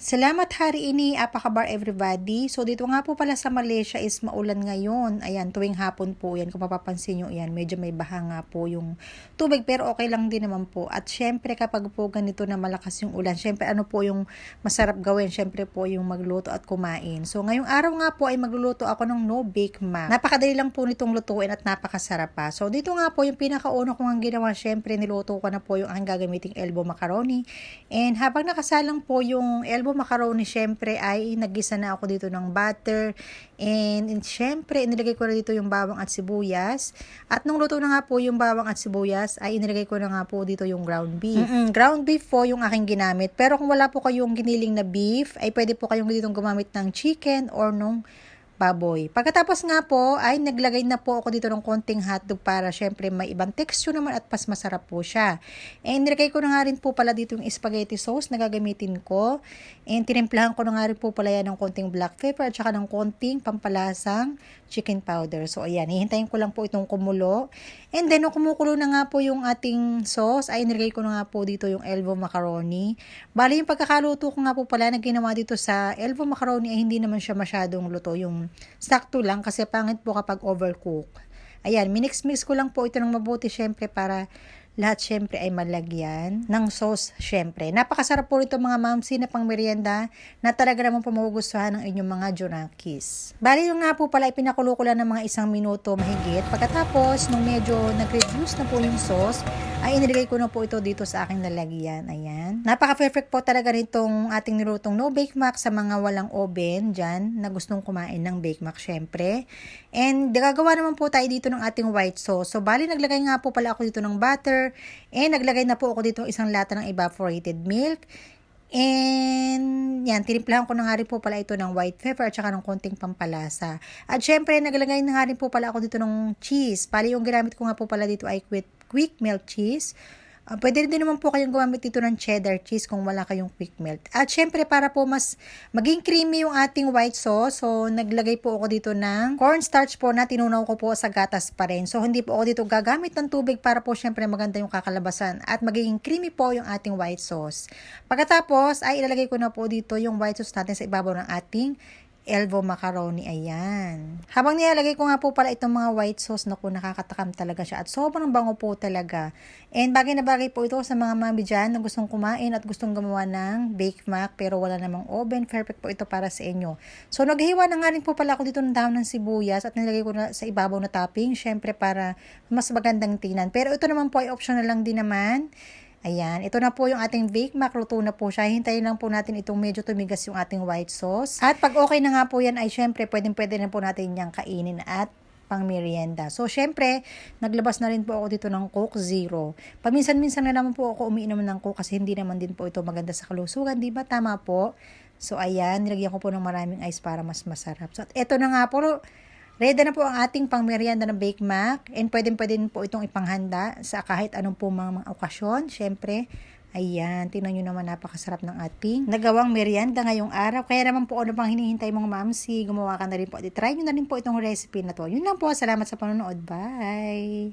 Salamat hari ini, apakabar everybody. So dito nga po pala sa Malaysia is maulan ngayon. Ayan, tuwing hapon po yan. Kung mapapansin nyo yan, medyo may baha nga po yung tubig pero okay lang din naman po. At syempre kapag po ganito na malakas yung ulan, syempre ano po yung masarap gawin? Syempre po yung magluto at kumain. So ngayong araw nga po ay magluluto ako ng no-bake mac. Napakadali lang po nitong lutuin at napakasarap pa. So dito nga po yung pinakauna kong ang ginawa, syempre niluto ko na po yung ang gagamiting elbow macaroni. And habang nakasalang po yung elbow macaroni, syempre ay naggisa na ako dito ng butter. And syempre, inilagay ko na dito yung bawang at sibuyas. At nung luto na nga po yung bawang at sibuyas, ay inilagay ko na nga po dito yung ground beef. Ground beef po yung aking ginamit. Pero kung wala po kayong giniling na beef, ay pwede po kayong ditong gumamit ng chicken or nung baboy. Pagkatapos nga po ay naglagay na po ako dito ng konting hotdog para syempre may ibang texture naman at mas masarap po siya. And nilagay ko na nga rin po pala dito yung spaghetti sauce na gagamitin ko. And tinimplahan ko na nga rin po pala yan ng konting black pepper at saka ng konting pampalasang chicken powder. So ayan, hihintayin ko lang po itong kumulo. And then nung kumukulo na nga po yung ating sauce, ay nilagay ko na nga po dito yung elbow macaroni. Bali yung pagkakaluto ko nga po pala na ginawa dito sa elbow macaroni ay hindi naman siya masyadong luto, yung sakto lang kasi pangit po kapag overcook. Ayan, minix-mix ko lang po ito ng mabuti syempre para lahat syempre ay malagyan ng sauce syempre. Napakasarap po ito mga mamsi na pang merienda na talaga naman po magugustuhan ng inyong mga junakis. Bali yung nga po pala ipinakulo ko lang ng mga 1 minuto mahigit. Pagkatapos nung medyo nag-reduce na po yung sauce, ay inilagay ko na po ito dito sa aking lalagyan. Ayan. Napaka-perfect po talaga nitong ating nilutong no bake mac sa mga walang oven dyan na gustong kumain ng bake mac syempre. And gagawa naman po tayo dito ng ating white sauce. So bali naglagay nga po pala ako dito ng butter and naglagay na po ako dito ng 1 lata ng evaporated milk. And yan, tinimplahan ko na nga rin po pala ito ng white pepper at saka ng konting pampalasa. At syempre, naglagay na nga rin po pala ako dito ng cheese. Pali yung ginamit ko nga po pala dito ay quick melt cheese. Pwede rin din naman po kayong gumamit dito ng cheddar cheese kung wala kayong quick melt. At syempre, para po mas maging creamy yung ating white sauce, so naglagay po ako dito ng cornstarch po na tinunaw ko po sa gatas pa rin. So hindi po ako dito gagamit ng tubig para po syempre maganda yung kakalabasan at magiging creamy po yung ating white sauce. Pagkatapos ay ilalagay ko na po dito yung white sauce natin sa ibabaw ng ating elbow macaroni. Ayan. Habang nilalagay ko nga po pala itong mga white sauce, naku, nakakatakam talaga siya at sobrang bango po talaga. And bagay na bagay po ito sa mga mami dyan na gustong kumain at gustong gumawa ng bake mac pero wala namang oven. Perfect po ito para sa inyo. So naghiwa na nga rin po pala ako dito ng dahon ng sibuyas at nilagay ko na sa ibabaw na topping syempre para mas magandang tingnan. Pero ito naman po ay optional lang din naman. Ayan, ito na po yung ating bake mac, luto na po siya. Hintayin lang po natin itong medyo tumigas yung ating white sauce. At pag okay na nga po yan ay syempre pwede na po natin yung kainin at pang merienda. So syempre, naglabas na rin po ako dito ng Coke Zero. Paminsan-minsan na naman po ako umiinom ng Coke kasi hindi naman din po ito maganda sa kalusugan, di ba? Tama po. So ayan, nilagyan ko po ng maraming ice para mas masarap. So ito na nga po, ready na po ang ating pangmerienda ng bake mac and pwede po itong ipanghanda sa kahit anong po mga okasyon. Syempre, ayan, tingnan nyo naman napakasarap ng ating nagawang merienda ngayong araw. Kaya naman po ano pang hinihintay mga mamsi, gumawa ka na rin po. Try nyo na rin po itong recipe na to. Yun lang po, salamat sa panonood. Bye!